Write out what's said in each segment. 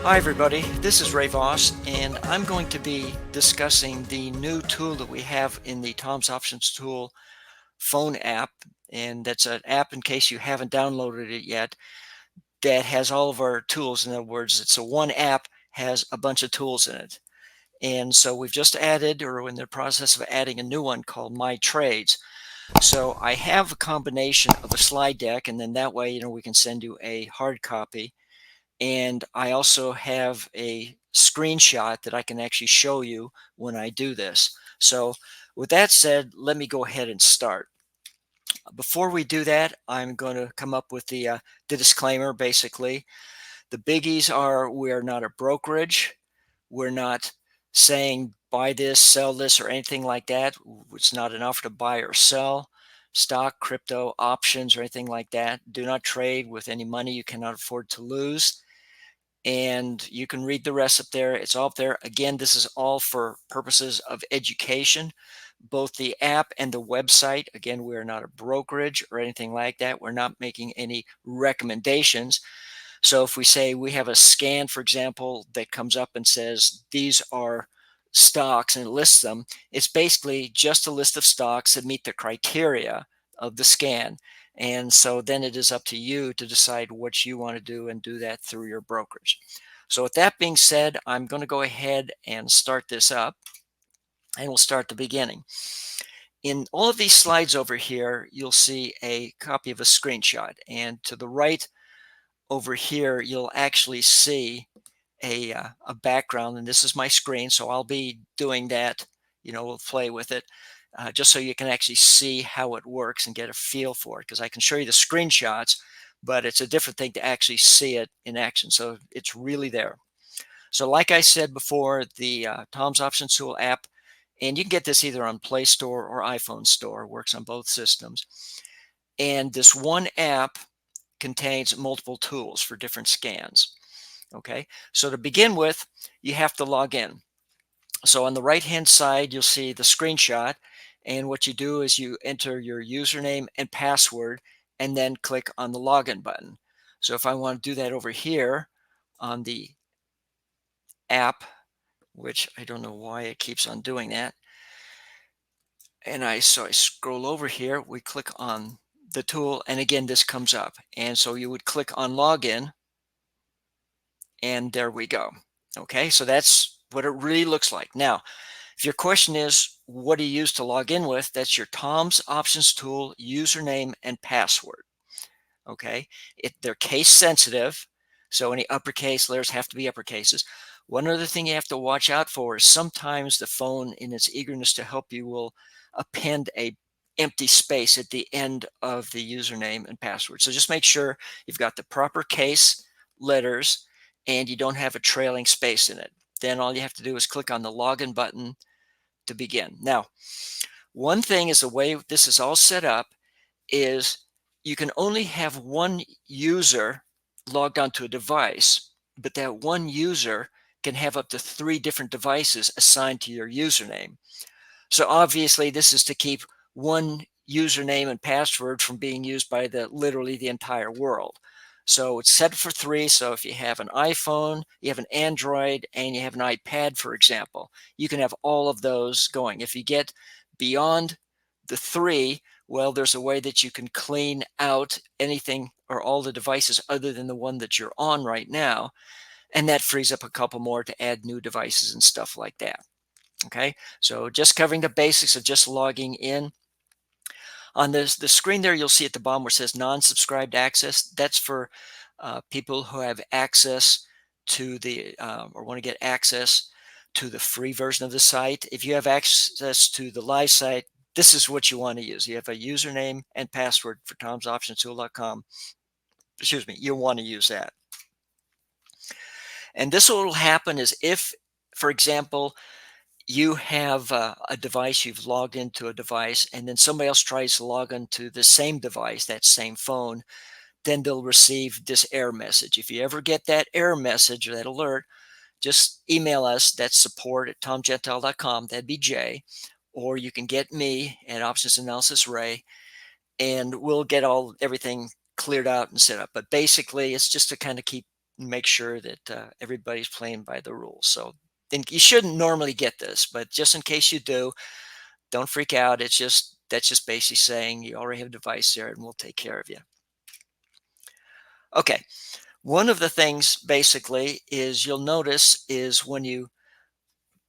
Hi everybody, this is Ray Voss, and I'm going to be discussing the new tool that we have in the Tom's Options Tool phone app, and that's an app, in case you haven't downloaded it yet, that has all of our tools. In other words, it's a one app, has a bunch of tools in it. And so we've just added, or in the process of adding, a new one called My Trades. So I have a combination of a slide deck, and then that way, we can send you a hard copy. And I also have a screenshot that I can actually show you when I do this. So with that said, let me go ahead and start. Before we do that, I'm going to come up with the disclaimer. Basically, the biggies are: we're not a brokerage. We're not saying buy this, sell this, or anything like that. It's not an offer to buy or sell stock, crypto, options, or anything like that. Do not trade with any money you cannot afford to lose. And you can read the rest up there. It's all up there. Again, this is all for purposes of education, both the app and the website. Again, we're not a brokerage or anything like that. We're not making any recommendations. So if we say we have a scan, for example, that comes up and says these are stocks and it lists them, it's basically just a list of stocks that meet the criteria of the scan. And so then it is up to you to decide what you want to do, and do that through your brokerage. So with that being said, I'm going to go ahead and start this up, and we'll start the beginning. In all of these slides over here, you'll see a copy of a screenshot, and to the right over here, you'll actually see a background, and this is my screen. So I'll be doing that. We'll play with it just so you can actually see how it works and get a feel for it, because I can show you the screenshots, but it's a different thing to actually see it in action. So it's really there. So like I said before, the Tom's Options Tool app, and you can get this either on Play Store or iPhone Store, works on both systems. And this one app contains multiple tools for different scans. Okay, so to begin with, you have to log in. So on the right hand side, you'll see the screenshot, and what you do is you enter your username and password and then click on the login button. So if I want to do that over here on the app, which I don't know why it keeps on doing that, and I scroll over here, we click on the tool, and again this comes up, and so you would click on login, and there we go. Okay, so that's what it really looks like. Now, if your question is, what do you use to log in with? That's your Tom's Options Tool username and password. Okay, they're case sensitive, so any uppercase letters have to be uppercases. One other thing you have to watch out for is sometimes the phone, in its eagerness to help you, will append a empty space at the end of the username and password. So just make sure you've got the proper case letters and you don't have a trailing space in it. Then all you have to do is click on the login button to begin. Now, one thing is, the way this is all set up is you can only have one user logged onto a device, but that one user can have up to 3 different devices assigned to your username. So obviously this is to keep one username and password from being used by literally the entire world. So it's set for 3. So if you have an iPhone, you have an Android, and you have an iPad, for example, you can have all of those going. If you get beyond the 3, well, there's a way that you can clean out anything or all the devices other than the one that you're on right now, and that frees up a couple more to add new devices and stuff like that. Okay, so just covering the basics of just logging in. On the screen there, you'll see at the bottom where it says non-subscribed access. That's for people who have access to the or want to get access to the free version of the site. If you have access to the live site, this is what you want to use. You have a username and password for tomsoptionstool.com. Excuse me, you'll want to use that. And this will happen is if, for example, you have a device, you've logged into a device, and then somebody else tries to log into the same device, that same phone, then they'll receive this error message. If you ever get that error message or that alert, just email us. That's support@tomgentile.com. That'd be Jay. Or you can get me at Options Analysis Ray, and we'll get everything cleared out and set up. But basically, it's just to kind of keep make sure that everybody's playing by the rules. So then you shouldn't normally get this, but just in case you do, don't freak out. That's just basically saying you already have a device there and we'll take care of you. Okay, one of the things basically is you'll notice is when you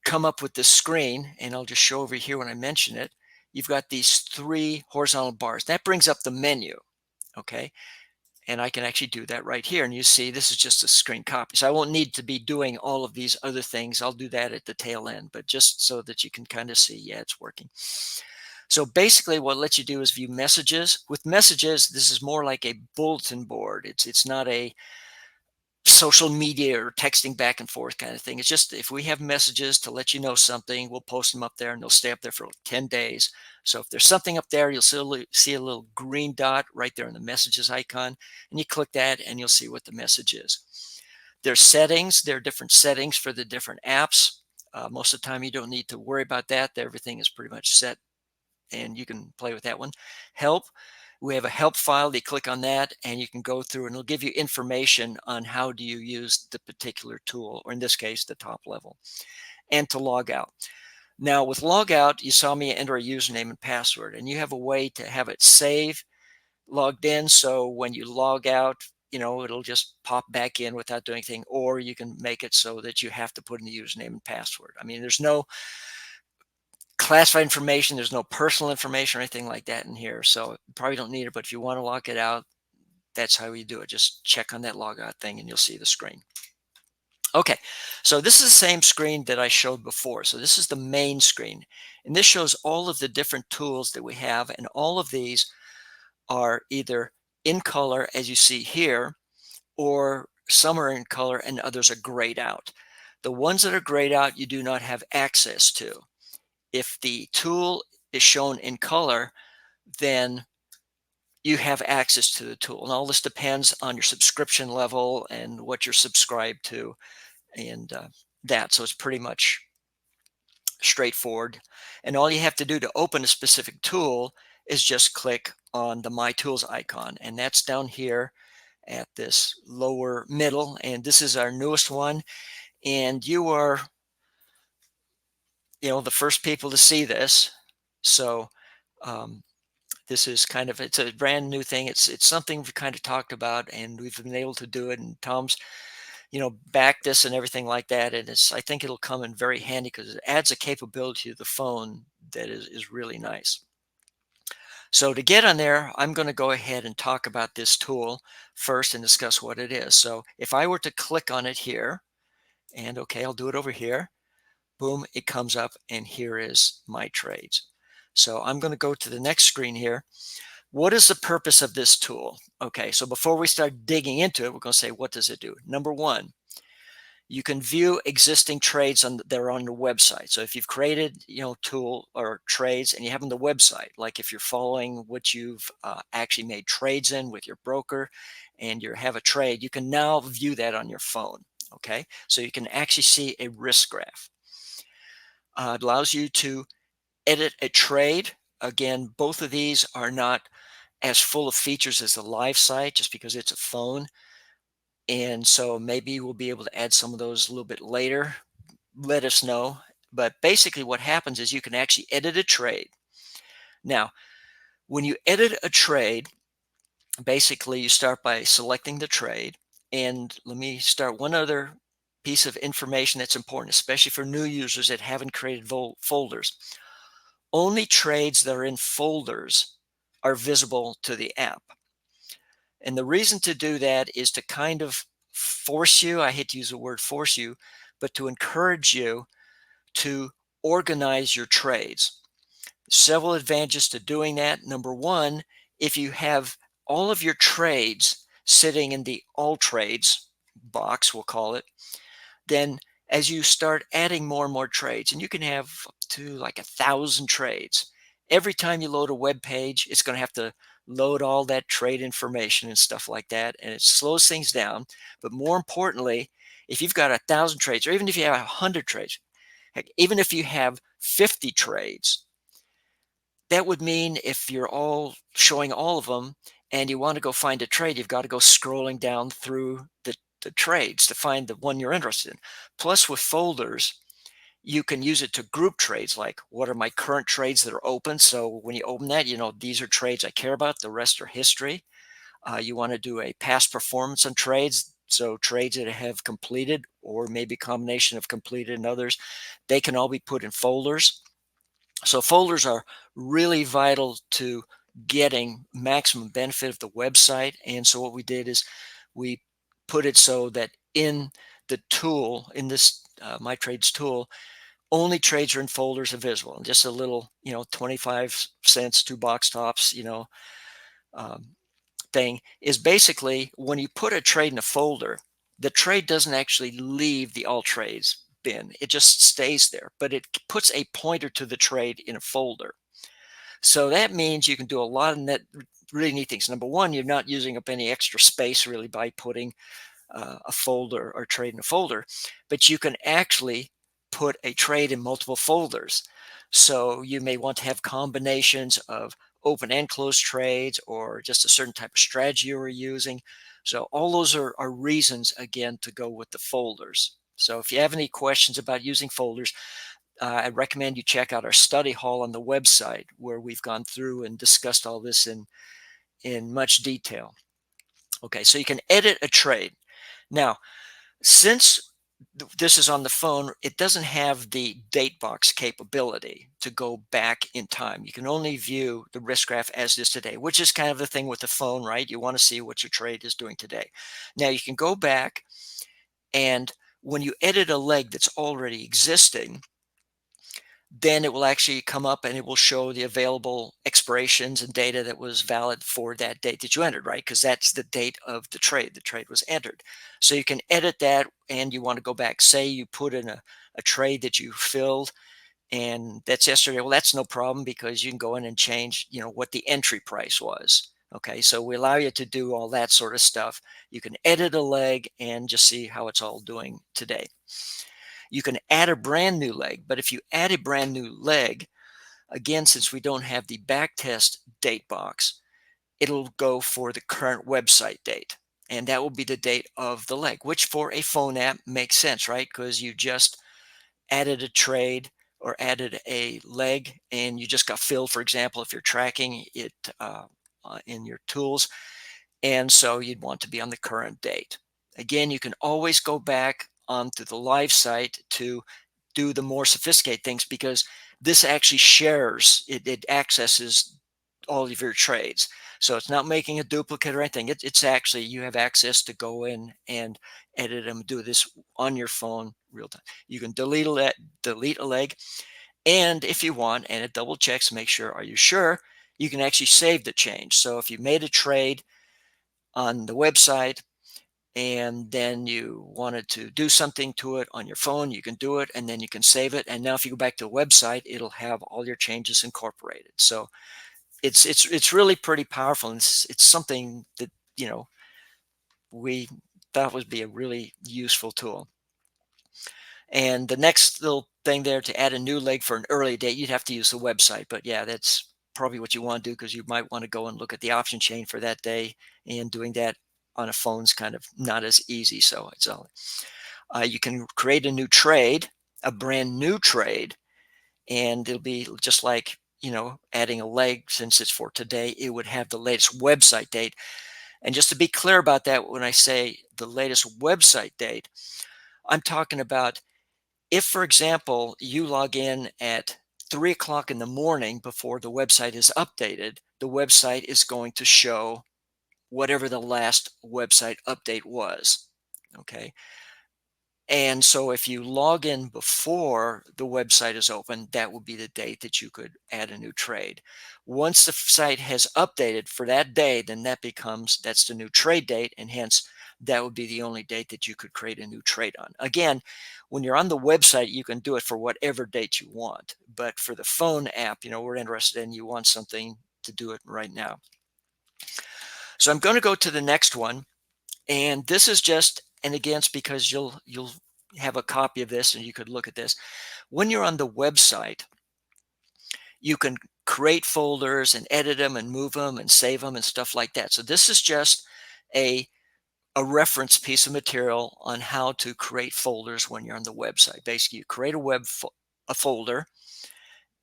come up with this screen, and I'll just show over here when I mention it, you've got these 3 horizontal bars. That brings up the menu, okay? And I can actually do that right here. And you see, this is just a screen copy. So I won't need to be doing all of these other things. I'll do that at the tail end, but just so that you can kind of see, yeah, it's working. So basically what it lets you do is view messages. With messages, this is more like a bulletin board. It's not a social media or texting back and forth kind of thing. It's just if we have messages to let you know something, we'll post them up there and they'll stay up there for like 10 days. So if there's something up there, you'll see a little green dot right there in the messages icon, and you click that and you'll see what the message is. There's settings. There are different settings for the different apps. Most of the time you don't need to worry about that. Everything is pretty much set and you can play with that one. Help. We have a help file. You click on that and you can go through and it'll give you information on how do you use the particular tool, or in this case, the top level, and to log out. Now with log out, you saw me enter a username and password, and you have a way to have it save logged in. So when you log out, it'll just pop back in without doing anything, or you can make it so that you have to put in the username and password. I mean, there's no classified information. There's no personal information or anything like that in here. So you probably don't need it, but if you want to log it out, that's how you do it. Just check on that logout thing and you'll see the screen. Okay, so this is the same screen that I showed before. So this is the main screen, and this shows all of the different tools that we have, and all of these are either in color, as you see here, or some are in color and others are grayed out. The ones that are grayed out, you do not have access to. If the tool is shown in color, then you have access to the tool. And all this depends on your subscription level and what you're subscribed to and that. So it's pretty much straightforward. And all you have to do to open a specific tool is just click on the My Tools icon. And that's down here at this lower middle. And this is our newest one. And you are, the first people to see this. So this is it's a brand new thing. It's something we've kind of talked about and we've been able to do it. And Tom's, backed this and everything like that. And I think it'll come in very handy because it adds a capability to the phone that is really nice. So to get on there, I'm going to go ahead and talk about this tool first and discuss what it is. So if I were to click on it here, and okay, I'll do it over here. Boom, it comes up and here is my trades. So I'm going to go to the next screen here. What is the purpose of this tool? Okay, so before we start digging into it, we're going to say, what does it do? Number one, you can view existing trades that are on the website. So if you've created, tool or trades and you have them on the website, like if you're following what you've actually made trades in with your broker and you have a trade, you can now view that on your phone. Okay, so you can actually see a risk graph. It allows you to edit a trade. Again, both of these are not as full of features as the live site just because it's a phone. And so maybe we'll be able to add some of those a little bit later. Let us know. But basically what happens is you can actually edit a trade. Now, when you edit a trade, basically you start by selecting the trade. And let me start one other piece of information that's important, especially for new users that haven't created folders. Only trades that are in folders are visible to the app. And the reason to do that is to kind of force you, I hate to use the word force you, but to encourage you to organize your trades. Several advantages to doing that. Number one, if you have all of your trades sitting in the all trades box, we'll call it, then as you start adding more and more trades, and you can have up to like 1,000 trades, every time you load a web page, it's going to have to load all that trade information and stuff like that, and it slows things down. But more importantly, if you've got 1,000 trades, or even if you have 100 trades, heck, even if you have 50 trades, that would mean if you're all showing all of them and you want to go find a trade, you've got to go scrolling down through the the trades to find the one you're interested in. Plus, with folders, you can use it to group trades, like what are my current trades that are open. So when you open that, these are trades I care about. The rest are history. You want to do a past performance on trades. So trades that have completed, or maybe a combination of completed and others, they can all be put in folders. So folders are really vital to getting maximum benefit of the website. And so what we did is we put it so that in the tool, in this My Trades tool, only trades are in folders and visible. And just a little, 25 cents, 2 box tops, um, thing is basically when you put a trade in a folder, the trade doesn't actually leave the all trades bin. It just stays there, but it puts a pointer to the trade in a folder. So that means you can do a lot of really neat things. Number one, you're not using up any extra space really by putting a folder or trade in a folder, but you can actually put a trade in multiple folders. So you may want to have combinations of open and closed trades, or just a certain type of strategy you were using. So all those are reasons, again, to go with the folders. So if you have any questions about using folders, I recommend you check out our study hall on the website, where we've gone through and discussed all this in much detail. Okay, so you can edit a trade. Now, since this is on the phone, it doesn't have the date box capability to go back in time. You can only view the risk graph as it is today, which is kind of the thing with the phone, right? You want to see what your trade is doing today. Now you can go back, and when you edit a leg that's already existing, then it will actually come up and it will show the available expirations and data that was valid for that date that you entered, right? Because that's the date of the trade. The trade was entered. So you can edit that, and you want to go back. Say you put in a trade that you filled, and that's yesterday. Well, that's no problem, because you can go in and change, what the entry price was. Okay, so we allow you to do all that sort of stuff. You can edit a leg and just see how it's all doing today. You can add a brand new leg, but if you add a brand new leg, again, since we don't have the backtest date box, it'll go for the current website date. And that will be the date of the leg, which for a phone app makes sense, right? Because you just added a trade or added a leg, and you just got filled, for example, if you're tracking it in your tools. And so you'd want to be on the current date. Again, you can always go back onto the live site to do the more sophisticated things, because this actually shares, it accesses all of your trades. So it's not making a duplicate or anything. It's actually, you have access to go in and edit them, do this on your phone real time. You can delete a leg, and if you want, and it double checks, make sure, are you sure? You can actually save the change. So if you made a trade on the website, and then you wanted to do something to it on your phone, you can do it, and then you can save it. And now if you go back to the website, it'll have all your changes incorporated. So it's really pretty powerful. And it's something that, we thought would be a really useful tool. And the next little thing there, to add a new leg for an early date, you'd have to use the website. But yeah, that's probably what you want to do, because you might want to go and look at the option chain for that day, and doing that on a phone's kind of not as easy. So it's all, you can create a new trade, a brand new trade, and it'll be just like, adding a leg. Since it's for today, it would have the latest website date. And just to be clear about that, when I say the latest website date, I'm talking about if, for example, you log in at 3 o'clock in the morning before the website is updated, the website is going to show whatever the last website update was. Okay. And so if you log in before the website is open, that would be the date that you could add a new trade. Once the site has updated for that day, then that's the new trade date, and hence that would be the only date that you could create a new trade on. Again, when you're on the website, you can do it for whatever date you want. But for the phone app, we're interested in, you want something to do it right now. So I'm going to go to the next one. And this is just, and again, it's because you'll have a copy of this and you could look at this. When you're on the website, you can create folders and edit them and move them and save them and stuff like that. So this is just a a reference piece of material on how to create folders when you're on the website. Basically, you create a folder,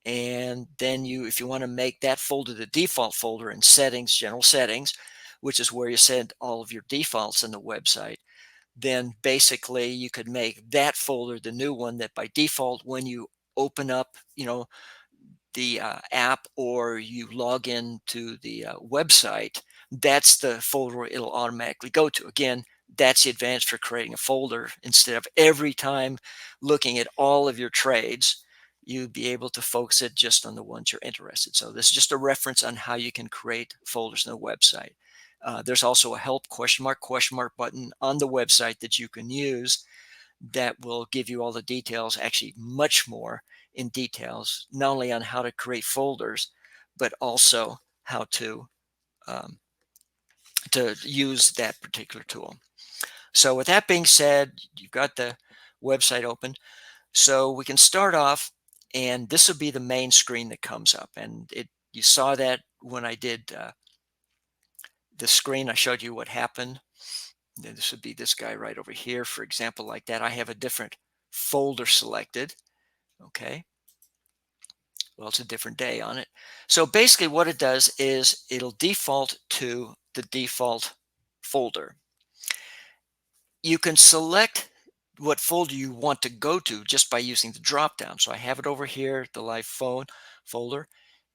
and then if you want to make that folder the default folder in settings, general settings, which is where you set all of your defaults in the website, then basically you could make that folder the new one that by default, when you open up, the app, or you log into the website, that's the folder it'll automatically go to. Again, that's the advantage for creating a folder. Instead of every time looking at all of your trades, you'd be able to focus it just on the ones you're interested. So this is just a reference on how you can create folders in the website. There's also a help question mark button on the website that you can use that will give you all the details, actually much more in details, not only on how to create folders, but also how um, to use that particular tool. So with that being said, you've got the website open. So we can start off, and this will be the main screen that comes up. And you saw that when I did the screen, I showed you what happened. This would be this guy right over here, for example, like that. I have a different folder selected. Okay. Well, it's a different day on it. So basically what it does is it'll default to the default folder. You can select what folder you want to go to just by using the drop down. So I have it over here, the live phone folder.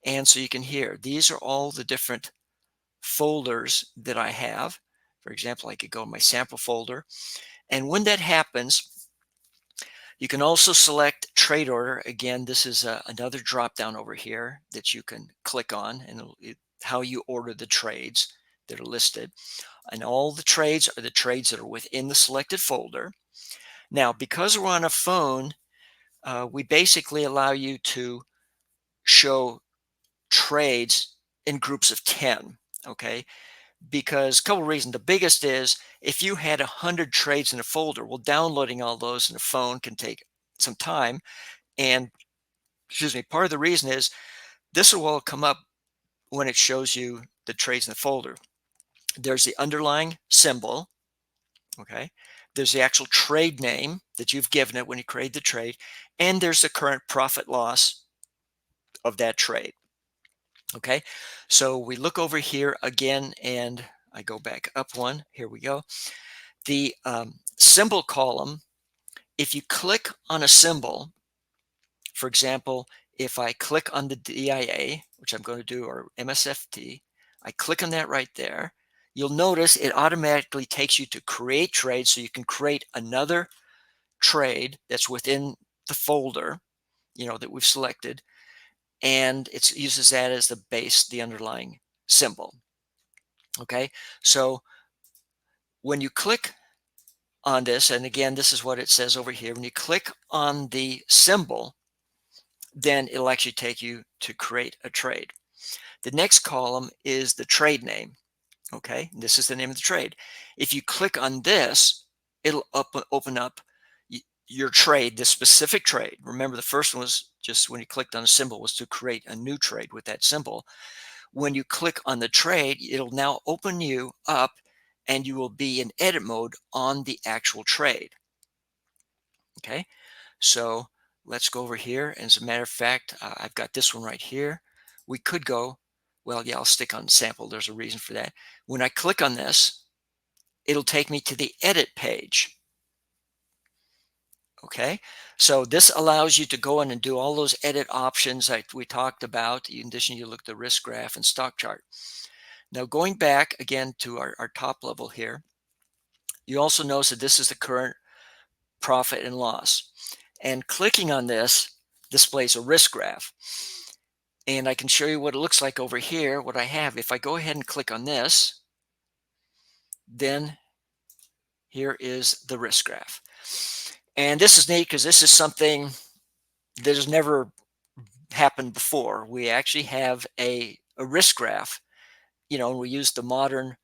And so you can hear, these are all the different folders that I have. For example, I could go in my sample folder. And when that happens, you can also select trade order. Again, this is another drop down over here that you can click on, and how you order the trades that are listed. And all the trades are the trades that are within the selected folder. Now, because we're on a phone, we basically allow you to show trades in groups of 10, okay? Because a couple of reasons. The biggest is if you had 100 trades in a folder, well, downloading all those in a phone can take some time. And excuse me, part of the reason is this will come up when it shows you the trades in the folder. There's the underlying symbol, okay? There's the actual trade name that you've given it when you create the trade, and there's the current profit loss of that trade, okay? So we look over here again, and I go back up one. Here we go. The symbol column, if you click on a symbol, for example, if I click on the DIA, which I'm going to do, or MSFT, I click on that right there, you'll notice it automatically takes you to create trade, so you can create another trade that's within the folder, that we've selected, and it uses that as the base, the underlying symbol. Okay, so when you click on this, and again, this is what it says over here, when you click on the symbol, then it'll actually take you to create a trade. The next column is the trade name. Okay, this is the name of the trade. If you click on this, it'll open up your trade, the specific trade. Remember, the first one was just when you clicked on a symbol was to create a new trade with that symbol. When you click on the trade, it'll now open you up, and you will be in edit mode on the actual trade. Okay, so let's go over here. And as a matter of fact, I've got this one right here. We could go, well, yeah, I'll stick on sample. There's a reason for that. When I click on this, it'll take me to the edit page. Okay, so this allows you to go in and do all those edit options that we talked about. In addition, you look at the risk graph and stock chart. Now, going back again to our top level here, you also notice that this is the current profit and loss. And clicking on this displays a risk graph. And I can show you what it looks like over here, what I have. If I go ahead and click on this, then here is the risk graph. And this is neat because this is something that has never happened before. We actually have a risk graph, and we use the modern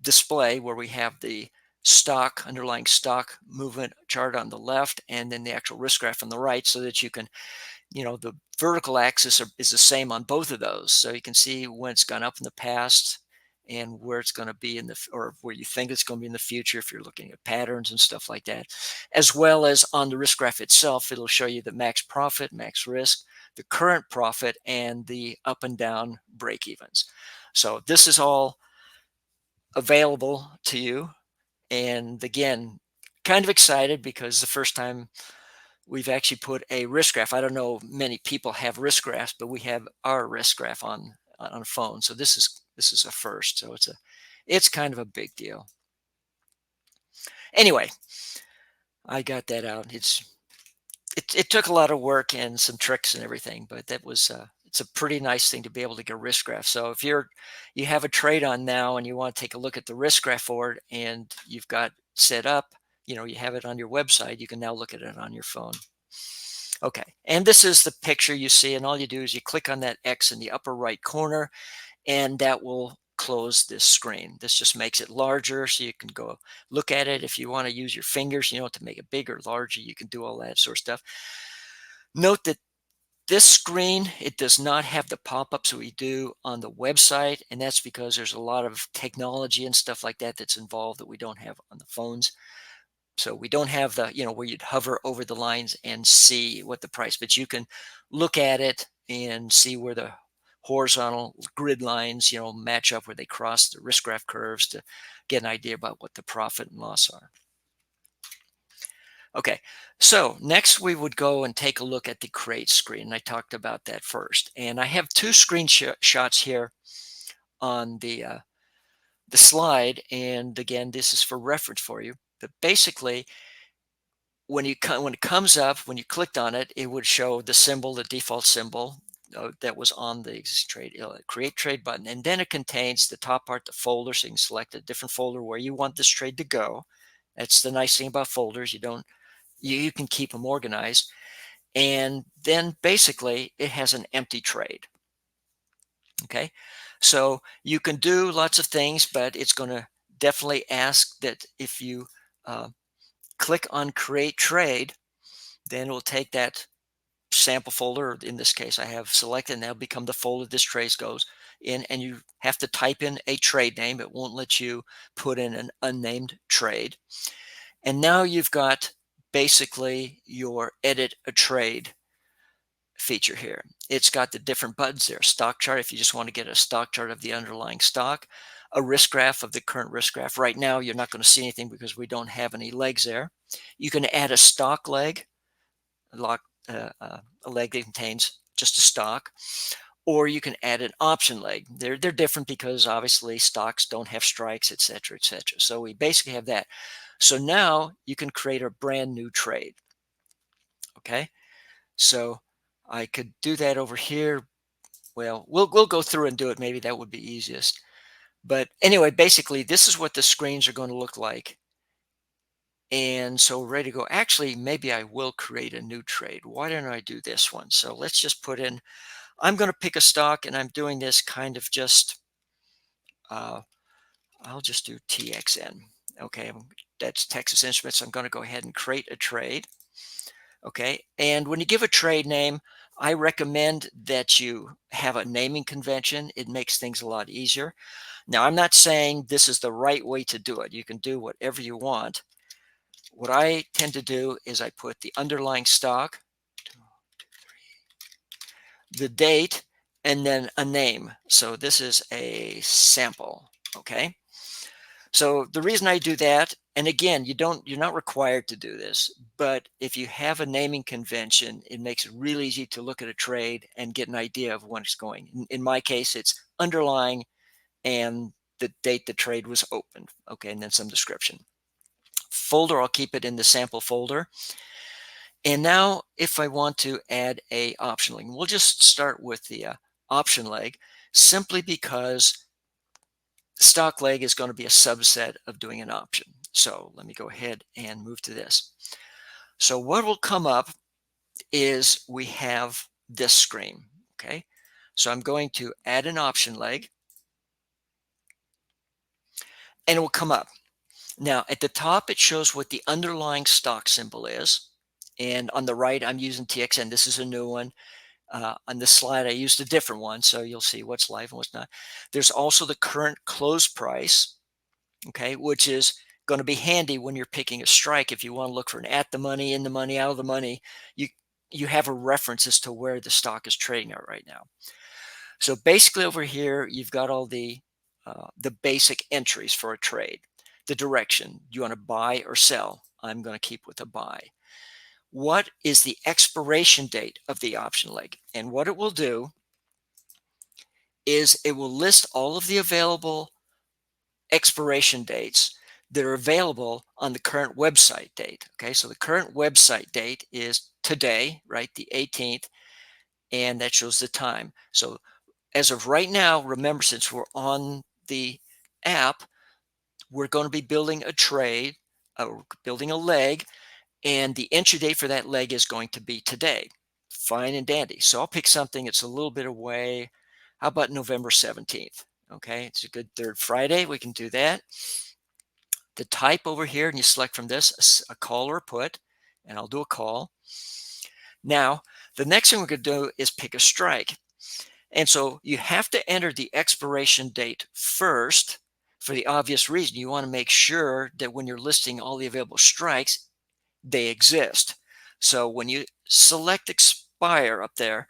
display where we have the underlying stock movement chart on the left, and then the actual risk graph on the right, so that you can, the vertical axis is the same on both of those. So you can see when it's gone up in the past, and where it's going to be in the, or where you think it's going to be in the future if you're looking at patterns and stuff like that. As well as on the risk graph itself, it'll show you the max profit, max risk, the current profit, and the up and down break evens. So this is all available to you. And again, kind of excited because the first time we've actually put a risk graph. I don't know many people have risk graphs, but we have our risk graph on a phone. So this is a first. So it's kind of a big deal. Anyway, I got that out. It took a lot of work and some tricks and everything, but that was it's a pretty nice thing to be able to get a risk graph. So if you have a trade on now and you want to take a look at the risk graph for it, and you've got set up, you have it on your website, you can now look at it on your phone. Okay, and this is the picture you see, and all you do is you click on that X in the upper right corner, and that will close this screen. This just makes it larger so you can go look at it. If you want to use your fingers, to make it bigger, larger, you can do all that sort of stuff. Note that this screen, it does not have the pop-ups we do on the website, and that's because there's a lot of technology and stuff like that that's involved that we don't have on the phones. So we don't have the, where you'd hover over the lines and see what the price, but you can look at it and see where the horizontal grid lines, match up, where they cross the risk graph curves, to get an idea about what the profit and loss are. Okay, so next we would go and take a look at the create screen. I talked about that first, and I have two screenshots here on the slide. And again, this is for reference for you. But basically, when it comes up, when you clicked on it, it would show the symbol, the default symbol that was on the existing trade, create trade button, and then it contains the top part, the folder, so you can select a different folder where you want this trade to go. That's the nice thing about folders. You can keep them organized. And then basically it has an empty trade. Okay, so you can do lots of things, but it's going to definitely ask that if you click on create trade, then it will take that sample folder. In this case, I have selected, and that'll become the folder this trade goes in, and you have to type in a trade name. It won't let you put in an unnamed trade. And now you've got basically your edit a trade feature here. It's got the different buttons there. Stock chart, if you just want to get a stock chart of the underlying stock. A risk graph of the current risk graph. Right now, you're not going to see anything because we don't have any legs there. You can add a stock leg, a leg that contains just a stock, or you can add an option leg. They're different because obviously stocks don't have strikes, etc., etc. So we basically have that. So now you can create a brand new trade. Okay, so I could do that over here. Well, we'll go through and do it. Maybe that would be easiest. But anyway, basically, this is what the screens are going to look like. And so we're ready to go. Actually, maybe I will create a new trade. Why don't I do this one? So let's just put in, I'm going to pick a stock, and I'm doing this kind of just, I'll just do TXN. Okay, that's Texas Instruments. I'm going to go ahead and create a trade. Okay, and when you give a trade name, I recommend that you have a naming convention. It makes things a lot easier. Now, I'm not saying this is the right way to do it. You can do whatever you want. What I tend to do is I put the underlying stock, the date, and then a name. So this is a sample. Okay. So the reason I do that, and again, you're not required to do this, but if you have a naming convention, it makes it really easy to look at a trade and get an idea of when it's going. In my case, it's underlying and the date the trade was opened. Okay, and then some description. Folder, I'll keep it in the sample folder. And now if I want to add a option leg, we'll just start with the option leg, simply because stock leg is going to be a subset of doing an option. So let me go ahead and move to this. So what will come up is we have this screen. Okay, so I'm going to add an option leg, and it will come up. Now at the top, it shows what the underlying stock symbol is. And on the right, I'm using TXN. This is a new one. On this slide, I used a different one, so you'll see what's live and what's not. There's also the current close price, okay, which is going to be handy when you're picking a strike. If you want to look for an at the money, in the money, out of the money, you have a reference as to where the stock is trading at right now. So basically over here, you've got all the basic entries for a trade. The direction, you want to buy or sell? I'm going to keep with a buy. What is the expiration date of the option leg? And what it will do is it will list all of the available expiration dates that are available on the current website date. Okay, so the current website date is today, right, the 18th, and that shows the time. So as of right now, remember, since we're on the app, we're going to be building a trade, building a leg, and the entry date for that leg is going to be today. Fine and dandy. So I'll pick something that's a little bit away. How about November 17th? Okay, it's a good third Friday. We can do that. The type over here, and you select from this a call or a put, and I'll do a call. Now, the next thing we're going to do is pick a strike. And so you have to enter the expiration date first for the obvious reason. You want to make sure that when you're listing all the available strikes, they exist. So when you select expire up there,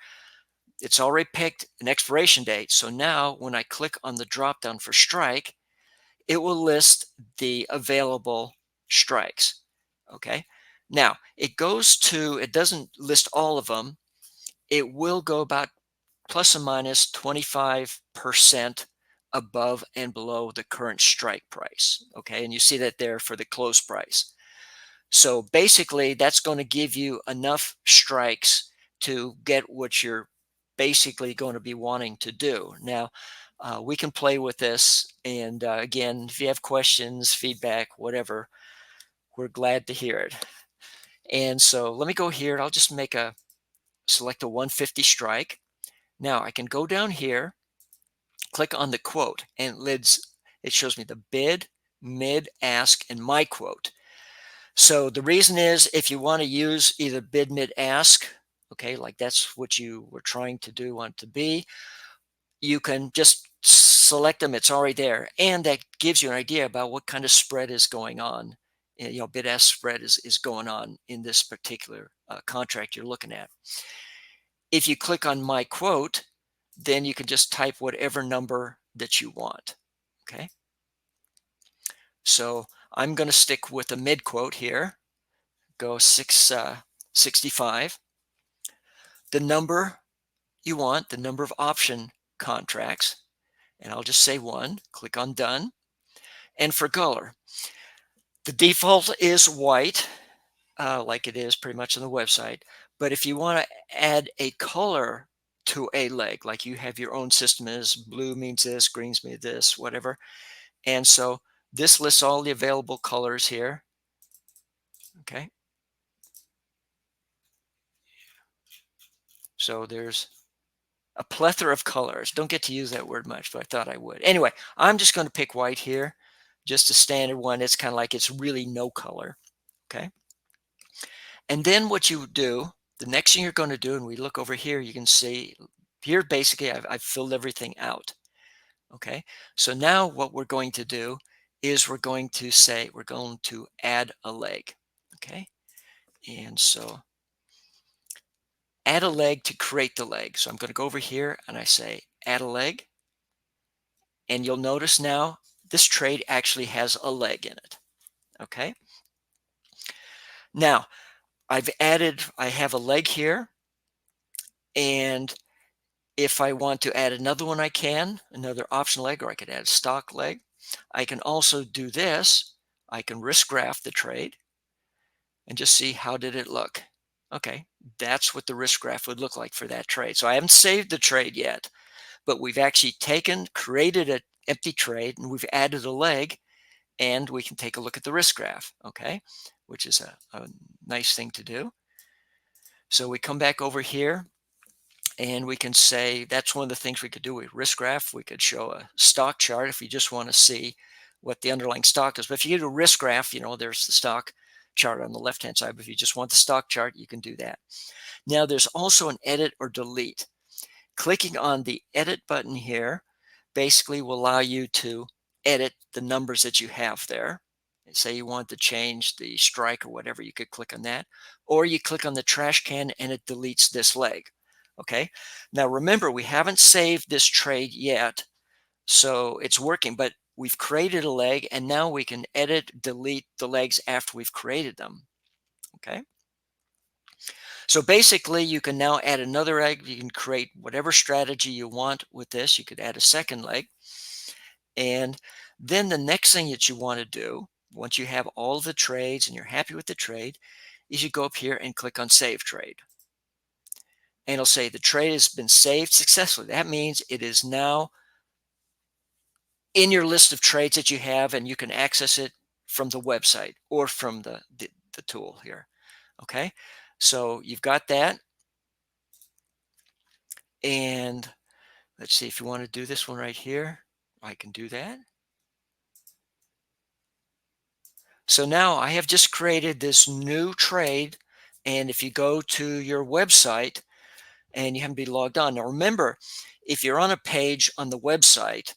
it's already picked an expiration date. So now when I click on the drop down for strike, it will list the available strikes. Okay. Now it doesn't list all of them. It will go about plus or minus 25% above and below the current strike price. Okay. And you see that there for the close price. So basically that's going to give you enough strikes to get what you're basically going to be wanting to do. Now, we can play with this. And again, if you have questions, feedback, whatever, we're glad to hear it. And so let me go here. I'll just select a 150 strike. Now I can go down here, click on the quote, and it shows me the bid, mid, ask, and my quote. So the reason is if you want to use either bid, mid, ask, okay, like that's what you were trying to do, want to be, you can just select them. It's already there. And that gives you an idea about what kind of spread is going on. Bid ask spread is going on in this particular contract you're looking at. If you click on my quote, then you can just type whatever number that you want. Okay. So I'm going to stick with the mid quote here. Go 665. The number you want, the number of option contracts, and I'll just say 1. Click on done. And for color, the default is white, like it is pretty much on the website. But if you want to add a color to a leg, like you have your own system is blue means this, greens mean this, whatever. And so this lists all the available colors here. Okay. So there's a plethora of colors. Don't get to use that word much, but I thought I would. Anyway, I'm just going to pick white here, just a standard one. It's kind of like it's really no color. Okay. And then what you do, the next thing you're going to do, and we look over here, you can see here, basically, I've filled everything out. Okay. So now what we're going to do is we're going to add a leg. Okay. And so add a leg to create the leg. So I'm going to go over here and I say add a leg. And you'll notice now this trade actually has a leg in it. Okay. Now I have a leg here. And if I want to add another one, I can, another option leg, or I could add a stock leg. I can also do this. I can risk graph the trade and just see how did it look. Okay, that's what the risk graph would look like for that trade. So I haven't saved the trade yet, but we've actually created an empty trade, and we've added a leg, and we can take a look at the risk graph, okay, which is a nice thing to do. So we come back over here, and we can say that's one of the things we could do with risk graph. We could show a stock chart if you just want to see what the underlying stock is. But if you get a risk graph, there's the stock chart on the left-hand side, but if you just want the stock chart, you can do that. Now there's also an edit or delete. Clicking on the edit button here basically will allow you to edit the numbers that you have there. Say you want to change the strike or whatever, you could click on that. Or you click on the trash can and it deletes this leg. Okay. Now remember, we haven't saved this trade yet, so it's working, but we've created a leg and now we can edit, delete the legs after we've created them. Okay. So basically, you can now add another leg. You can create whatever strategy you want with this. You could add a second leg. And then the next thing that you want to do, once you have all the trades and you're happy with the trade, is you go up here and click on Save Trade. And it'll say the trade has been saved successfully. That means it is now in your list of trades that you have, and you can access it from the website or from the tool here. Okay, so you've got that. And let's see, if you want to do this one right here, I can do that. So now I have just created this new trade. And if you go to your website and you haven't been logged on, now remember, if you're on a page on the website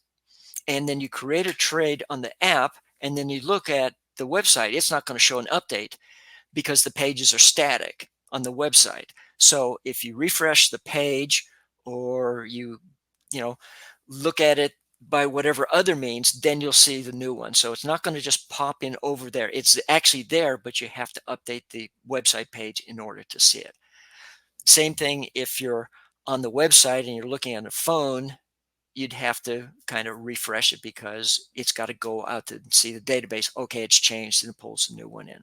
and then you create a trade on the app and then you look at the website, it's not going to show an update because the pages are static on the website. So if you refresh the page or you look at it by whatever other means, then you'll see the new one. So it's not going to just pop in over there. It's actually there, but you have to update the website page in order to see it. Same thing if you're on the website and you're looking on a phone, you'd have to kind of refresh it because it's got to go out to see the database. Okay, it's changed, and it pulls a new one in.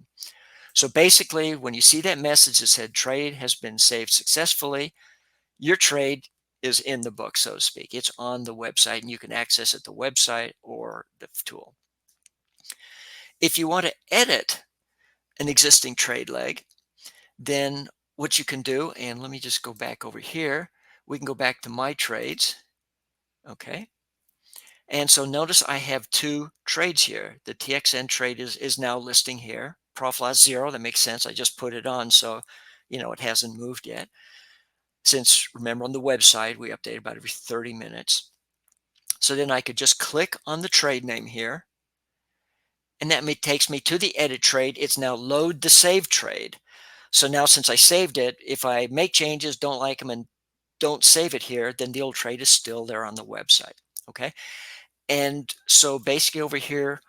So basically, when you see that message that said trade has been saved successfully, your trade is in the book, so to speak. It's on the website and you can access it the website or the tool. If you want to edit an existing trade leg, then what you can do, and let me just go back over here. We can go back to my trades. Okay. And so notice I have two trades here. The TXN trade is now listing here. Profit loss 0. That makes sense. I just put it on, so it hasn't moved yet. Since, remember, on the website, we update about every 30 minutes. So then I could just click on the trade name here, and that takes me to the edit trade. It's now load the save trade. So now since I saved it, if I make changes, don't like them, and don't save it here, then the old trade is still there on the website. Okay. And so basically over here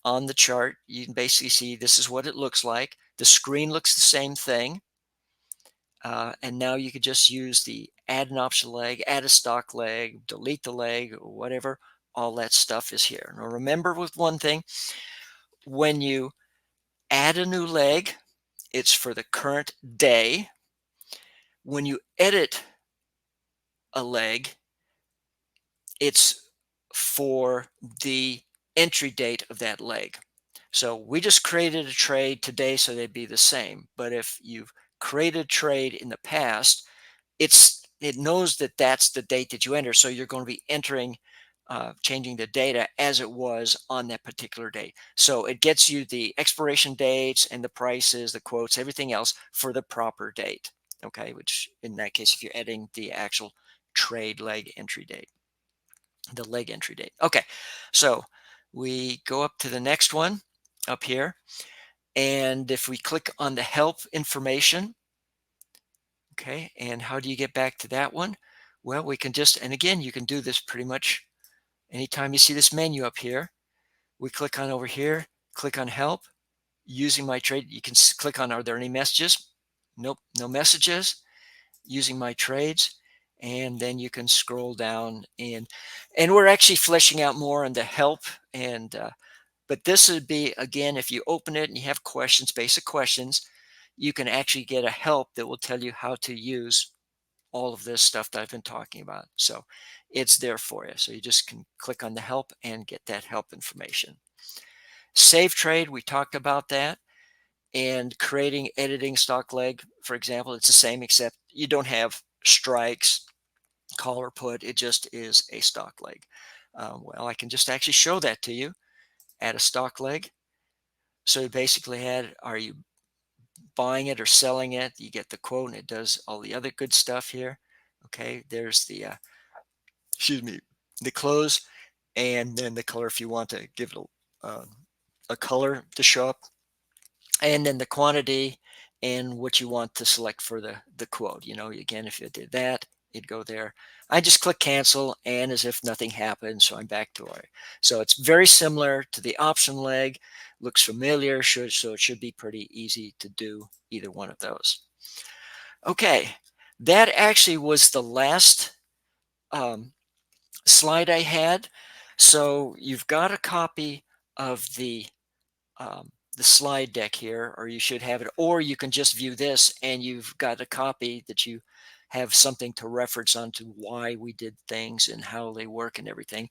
on the chart, you can basically see this is what it looks like. The screen looks the same thing. And now you could just use the add an option leg, add a stock leg, delete the leg, or whatever. All that stuff is here. Now remember with one thing, when you add a new leg, it's for the current day. When you edit a leg, it's for the entry date of that leg. So we just created a trade today, so they'd be the same. But if you've created a trade in the past, it knows that that's the date that you enter. So you're going to be entering, changing the data as it was on that particular date. So it gets you the expiration dates and the prices, the quotes, everything else for the proper date. Okay, which in that case, if you're editing the actual trade leg entry date, the leg entry date. Okay, so we go up to the next one up here. And if we click on the help information, okay, and how do you get back to that one? Well, we can just, and again, you can do this pretty much anytime you see this menu up here. We click on over here, click on help, using my trade. You can click on, are there any messages? Nope, no messages. Using my trades. And then you can scroll down and we're actually fleshing out more on the help. And but this would be, again, if you open it and you have questions, basic questions, you can actually get a help that will tell you how to use all of this stuff that I've been talking about. So it's there for you. So you just can click on the help and get that help information. Save trade, we talked about that. And creating, editing stock leg, for example, it's the same, except you don't have strikes, call or put. It just is a stock leg. Well, I can just actually show that to you. Add a stock leg. So you basically had, are you buying it or selling it. You get the quote, and it does all the other good stuff here. Okay, there's the excuse me, the close, and then the color if you want to give it a color to show up, and then the quantity and what you want to select for the quote. You know, again, if you did that, it'd go there. I just click cancel, and as if nothing happened, so I'm back to it. So it's very similar to the option leg. Looks familiar, so it should be pretty easy to do either one of those. Okay, that actually was the last um, slide I had. So you've got a copy of the slide deck here, or you should have it, or you can just view this and you've got a copy that you have something to reference onto why we did things and how they work and everything.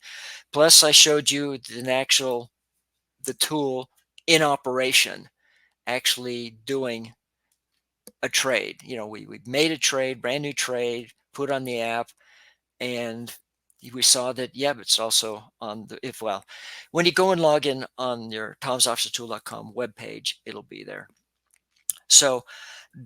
Plus, I showed you the tool in operation, actually doing a trade. You know, we made a trade, brand new trade, put on the app, and we saw that, yeah, but it's also on the, if well, when you go and log in on your tomsoptionstool.com webpage, it'll be there. So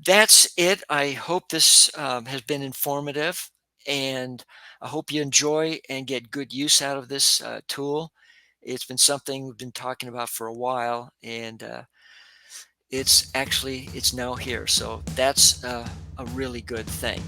that's it. I hope this has been informative, and I hope you enjoy and get good use out of this tool. It's been something we've been talking about for a while, and it's now here. So that's a really good thing.